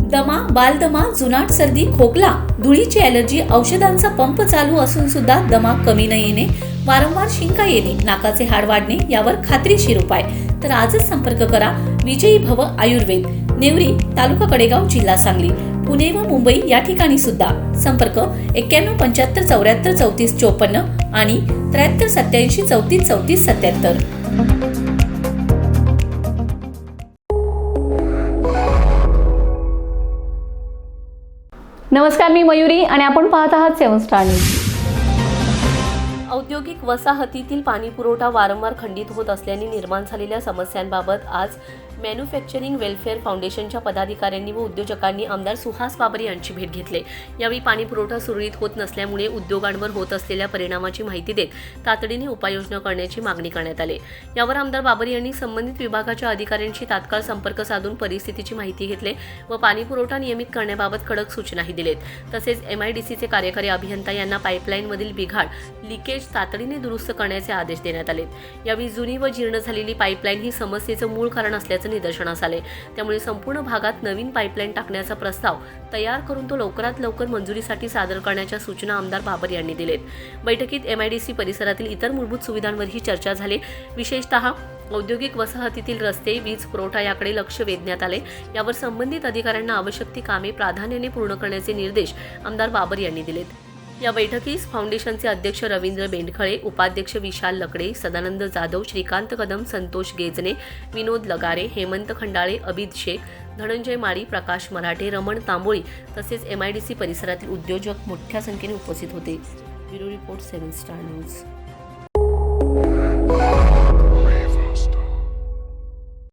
दमा, बालदमा, जुनाट सर्दी, खोकला, धुळीची ॲलर्जी, औषधांचा पंप चालू असून सुद्धा दमा कमी न येणे, वारंवार शिंका येणे, नाकाचे हाड वाढणे यावर खात्रीशीर उपाय. तर आजच संपर्क करा विजयी भव आयुर्वेद, नेवरी, तालुका कडेगाव, जिल्हा सांगली. पुणे व मुंबई या ठिकाणी सुद्धा. संपर्क 91 75 74 34 54 आणि 73 87 34 34 77. नमस्कार, मी मयुरी आणि आपण पाहत आहात 7 स्टार न्यूज. औद्योगिक वसाहतीतील पाणी पुरवठा वारंवार खंडित होत असल्याने निर्माण झालेल्या समस्यांबाबत आज मॅन्युफॅक्चरिंग वेलफेअर फाउंडेशनच्या पदाधिकाऱ्यांनी व उद्योजकांनी आमदार सुहास बाबर यांची भेट घेतली. यावेळी पाणी पुरवठा सुरळीत होत नसल्यामुळे उद्योगांवर होत असलेल्या परिणामाची माहिती देत तातडीने उपाययोजना करण्याची मागणी करण्यात आली. यावर आमदार बाबर यांनी संबंधित विभागाच्या अधिकाऱ्यांशी तात्काळ संपर्क साधून परिस्थितीची माहिती घेतली व पाणी पुरवठा नियमित करण्याबाबत कडक सूचनाही दिलेत. तसेच MIDCचे कार्यकारी अभियंता यांना पाईपलाईनमधील बिघाड, लिकेज तातडीने दुरुस्त करण्याचे आदेश देण्यात आले. यावेळी जुनी व जीर्ण झालेली पाईपलाईन ही समस्येचं मूळ कारण असल्याचं निदर्शनास आले. त्यामुळे संपूर्ण भागात नवीन पाईपलाईन टाकण्याचा प्रस्ताव तयार करून तो लवकरात लवकर मंजुरीसाठी सादर करण्याच्या सूचना आमदार बाबर यांनी दिलेत. बैठकीत MIDC परिसरातील इतर मूलभूत सुविधांवरही चर्चा झाली. विशेषतः औद्योगिक वसाहतीतील रस्ते, वीज पुरवठा याकडे लक्ष वेधण्यात आले. यावर संबंधित अधिकाऱ्यांना आवश्यक ती कामे प्राधान्याने पूर्ण करण्याचे निर्देश आमदार बाबर यांनी दिलेत. या बैठकीस फाउंडेशनचे अध्यक्ष रवींद्र बेंडखळे, उपाध्यक्ष विशाल लकडे, सदानंद जाधव, श्रीकांत कदम, संतोष गेजने, विनोद लगारे, हेमंत खंडाळे, अबिद शेख, धनंजय माळी, प्रकाश मराठे, रमण तांबोळी तसेच MIDC परिसरातील उद्योजक मोठ्या संख्येने उपस्थित होते. Bureau report 7 star news.